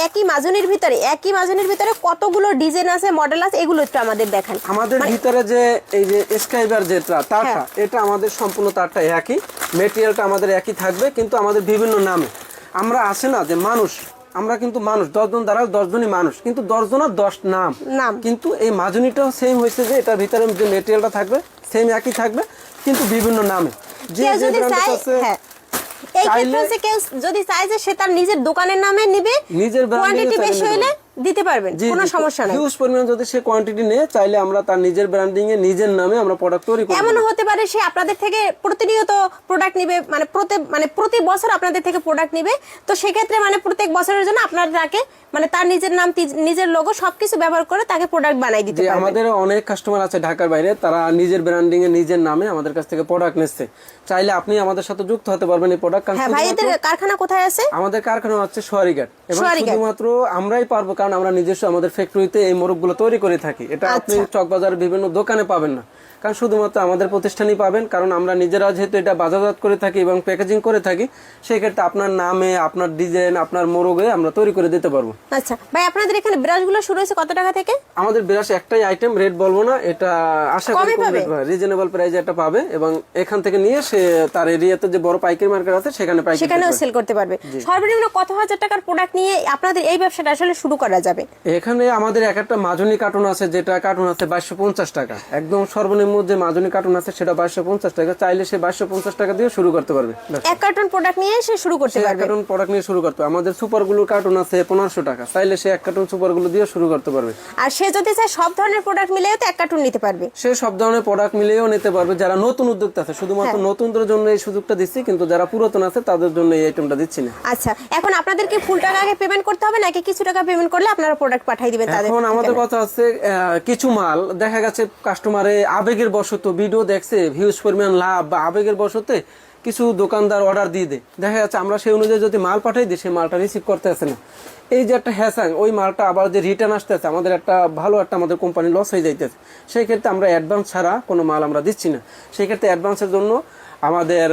একই মাজুনির ভিতরে কতগুলো ডিজাইন আছে, মডেল আছে, এগুলো একটু আমাদের দেখান। আমাদের ভিতরে যে এই যে স্কাইবার যেটা তারটা, এটা আমাদের সম্পূর্ণ তারটা একই, মেটেরিয়ালটা আমাদের একই থাকবে, কিন্তু আমাদের বিভিন্ন নামে। আমরা আসে না যে মানুষ, আমরা কিন্তু মানুষ 10 জন দ্বারা 10 জনই মানুষ, কিন্তু 10 জনের 10 নাম। কিন্তু এই মাজুনিটাও সেম হয়েছে যে এটার ভিতরে যে মেটেরিয়ালটা থাকবে সেম একই থাকবে, কিন্তু বিভিন্ন নামে। যে যে ব্র্যান্ডের আছে এই ক্ষেত্রে কেউ যদি চায় যে সে তার নিজের দোকানের নামে নেবে, নিজের কোয়ান্টিটি বেশি হলে দিতে পারবেন, কোনো সমস্যা নাই। হিউজ পরিমাণ যদি সে কোয়ান্টিটি নেয়, চাইলে আমরা তার নিজের ব্র্যান্ডিং এ নিজের নামে আমরা প্রোডাক্ট তৈরি করব। এমন হতে পারে সে আপনাদের থেকে প্রতিনিয়ত প্রোডাক্ট নেবে, প্রতি বছর আপনাদের থেকে প্রোডাক্ট নেবে, তো সেক্ষেত্রে প্রত্যেক বছরের জন্য আপনারা তাকে তার নিজের নাম, নিজের লোগো সবকিছু ব্যবহার করে তাকে প্রোডাক্ট বানাই দিতে পারবেন। আমাদের অনেক কাস্টমার আছে ঢাকার বাইরে, তারা নিজের ব্র্যান্ডিং এ নিজের নামে আমাদের কাছ থেকে প্রোডাক্ট নিচ্ছে। চাইলে আপনি আমাদের সাথে যুক্ত হতে পারবেন এই প্রোডাক্ট। হ্যাঁ ভাই, এদের কারখানা কোথায় আছে? আমাদের কারখানা হচ্ছে সোয়ারিঘাট, এবং শুধুমাত্র আমরাই পারবো, কারণ আমরা নিজস্ব আমাদের ফ্যাক্টরিতে এই মোরগগুলো তৈরি করে থাকি। এটা আপনি চকবাজারের বিভিন্ন দোকানে পাবেন না, কারণ শুধুমাত্র আমাদের প্রতিষ্ঠানই পাবেন, কারণ আমরা নিজেরা যেহেতু এটা বাজারজাত করে থাকি এবং প্যাকেজিং করে থাকি, সেই ক্ষেত্রে আপনার নামে, আপনার ডিজাইন, আপনার মোরগে আমরা তৈরি করে দিতে পারবো। আচ্ছা ভাই, আপনাদের এখানে ব্রাশগুলো শুরু হয়েছে কত টাকা থেকে? আমাদের ব্রাশ একটাই আইটেম, রেট বলবো না, এটা আশা করি রিজনেবল প্রাইসে এটা পাবে, এবং এখান থেকে নিয়ে সে তার এরিয়াতে যে বড় পাইকারি মার্কেট আছে সেখানেও সেল করতে পারবে। সর্বনিম্ন কত হাজার টাকার প্রোডাক্ট নিয়ে আপনাদের এই ব্যবসাটা আসলে শুরু করা যাবে? এখানে আমাদের একটা মাজুনি কার্টুন আছে, যেটা কার্টুন আছে 2250 টাকা। একদম সর্বনিম্ন যে মাজুনি কার্টুন আছে সেটা 2250 টাকা। চাইলে সে 2250 টাকা দিয়ে শুরু করতে পারবে। এক কার্টুন প্রোডাক্ট নিয়ে সে শুরু করতে পারবে। এক কার্টুন প্রোডাক্ট নিয়ে শুরু করতে পারবে। আমাদের সুপার গ্লুর কার্টুন আছে 1500 টাকা। চাইলে সে এক কার্টুন সুপার গ্লু দিয়ে শুরু করতে পারবে। আর সে যদি চায় সব ধরনের প্রোডাক্ট মিলিয়েও তো এক কার্টুন নিতে পারবে। সে সব ধরনের প্রোডাক্ট মিলিয়েও নিতে পারবে। যারা নতুন উদ্যোক্তা আছে, শুধুমাত্র নতুনদের জন্য এই সুযোগটা দিচ্ছি, কিন্তু যারা পুরাতন আছে তাদের জন্য এই আইটেমটা দিচ্ছি না। আচ্ছা, এখন আপনাদের কি ফুল টাকা আগে পেমেন্ট করতে হবে নাকি কিছু টাকা পেমেন্ট করলে আপনারা প্রোডাক্ট পাঠিয়ে দিবেন তাদের? এখন আমাদের কথা আছে, কিছু মাল দেখা গেছে কাস্টমারে আবেগের বশত ভিডিও দেখছে, হিউজ পরিমাণ লাভ বা আবেগের বশতে কিছু দোকানদার অর্ডার দিয়ে দেয়। দেখা যাচ্ছে আমরা সেই অনুযায়ী যদি মাল পাঠাই দিই, সেই মালটা রিসিভ করতে আসে না। এই যে একটা হ্যাসাং, ওই মালটা আবার যে রিটার্ন আসতে আছে, আমাদের একটা ভালো একটা আমাদের কোম্পানি লস হয়ে যাইতেছে। সেই ক্ষেত্রে আমরা অ্যাডভান্স ছাড়া কোনো মাল আমরা দিচ্ছি না। সেই ক্ষেত্রে অ্যাডভান্সের জন্য আমাদের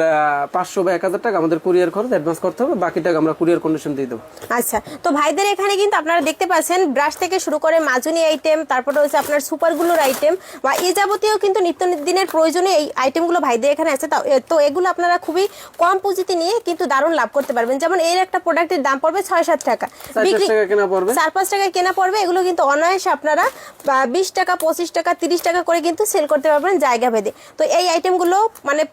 500 বা 1000 টাকা আমাদের কুরিয়ার খরচ অ্যাডভান্স করতে হবে, বাকি টাকা আমরা কুরিয়ার কন্ডিশন দিয়ে দেবো। আচ্ছা, তো ভাইদের এখানে কিন্তু আপনারা দেখতে পাচ্ছেন ব্রাশ থেকে শুরু করে মাজুনি আইটেম, তারপরে হচ্ছে আপনার সুপারগুলোর আইটেম বা এই যাবতীয় কিন্তু নিত্য দিনের প্রয়োজনীয় এই আইটেমগুলো ভাইদের এখানে আছে। তো এগুলো আপনারা খুবই কম পুঁজিতে নিয়ে কিন্তু দারুণ লাভ করতে পারবেন। যেমন এর একটা প্রোডাক্টের দাম পড়বে 6-7 টাকা, 4-5 টাকায় কেনা পড়বে। এগুলো কিন্তু অনায়াসে আপনারা 20 টাকা, 25 টাকা, 30 টাকা করে কিন্তু সেল করতে পারবেন জায়গা ভেদে। তো এই আইটেমগুলো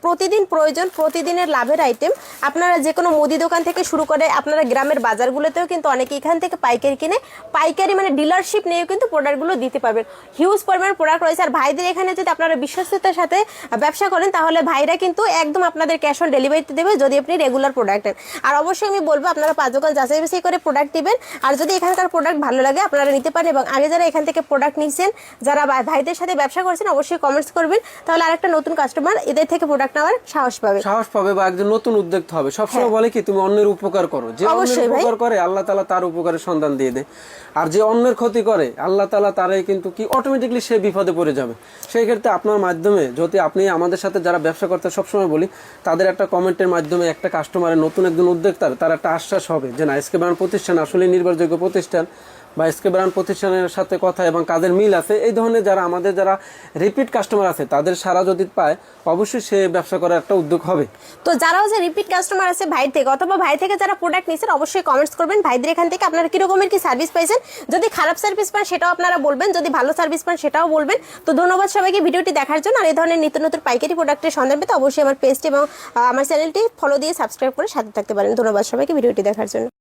প্রতিদিন প্রয়োজন, প্রতিদিনের লাভের আইটেম। আপনারা যে কোনো মুদি দোকান থেকে শুরু করে আপনারা গ্রামের বাজারগুলোতেও কিন্তু অনেকে এখান থেকে পাইকারি কিনে, পাইকারি ডিলারশিপ নিয়েও কিন্তু প্রোডাক্টগুলো দিতে পারবেন। হিউজ পরিমাণ প্রোডাক্ট রয়েছে। আর ভাইদের এখানে যদি আপনারা বিশ্বস্ততার সাথে ব্যবসা করেন, তাহলে ভাইরা কিন্তু একদম আপনাদের ক্যাশ অন ডেলিভারিতে দেবে যদি আপনি রেগুলার প্রোডাক্ট নেন। আর অবশ্যই আমি বলবো আপনারা 5 দোকান যাচাই বাছাই করে প্রোডাক্ট দিবেন। আর যদি এখানকার প্রোডাক্ট ভালো লাগে আপনারা নিতে পারেন। এবং আগে যারা এখান থেকে প্রোডাক্ট নিয়েছেন, যারা ভাইদের সাথে ব্যবসা করছেন, অবশ্যই কমেন্টস করবেন, তাহলে আরেকটা নতুন কাস্টমার এদের থেকে প্রোডাক্ট নেওয়ার সাহস পাবে বা একজন নতুন উদ্যোক্তা হবে। সবসময় বলে কি, তুমি অন্যের উপকার করো। যে অন্যের উপকার করে আল্লাহ তাআলা তার উপকারের সন্ধান দিয়ে দেয়। আর যে অন্যের ক্ষতি করে আল্লাহ তাআলা তারাই কিন্তু কি অটোমেটিকলি সে বিপদে পড়ে যাবে। সেই ক্ষেত্রে আপনার মাধ্যমে যদি আপনি আমাদের সাথে যারা ব্যবসা করতে সবসময় বলি, তাদের একটা কমেন্টের মাধ্যমে একটা কাস্টমারের নতুন একজন উদ্যোক্তার তার একটা আশ্বাস হবে যে না, এসকে ব্র্যান্ড প্রতিষ্ঠান আসলে নির্ভরযোগ্য প্রতিষ্ঠান, বা এসকে ব্র্যান্ড প্রতিষ্ঠানের সাথে কথা এবং কাজের মিল আছে। এই ধরনের যারা আমাদের যারা রিপিট কাস্টমার আছে, তাদের সারা যদি পায়, অবশ্যই সে ব্যবসা করার একটা উদ্যোগ হবে। তো যারাও যে রিপিট কাস্টমার আছে ভাই থেকে অথবা ভাই থেকে যারা প্রোডাক্ট নিচ্ছেন, অবশ্যই কমেন্টস করবেন ভাইদের এখান থেকে আপনারা কি রকমের কি সার্ভিস পাইছেন। যদি খারাপ সার্ভিস পান সেটাও আপনারা বলবেন, যদি ভালো সার্ভিস পান সেটাও বলবেন। তো ধন্যবাদ সবাইকে ভিডিওটি দেখার জন্য। আর এই ধরনের নিত্য নতুন পাইকারি প্রোডাক্টের সন্ধান পেতে অবশ্যই আমার পেজটি এবং আমার চ্যানেলটি ফলো দিয়ে সাবস্ক্রাইব করে সাথে থাকতে পারেন। ধন্যবাদ সবাইকে ভিডিওটি দেখার জন্য।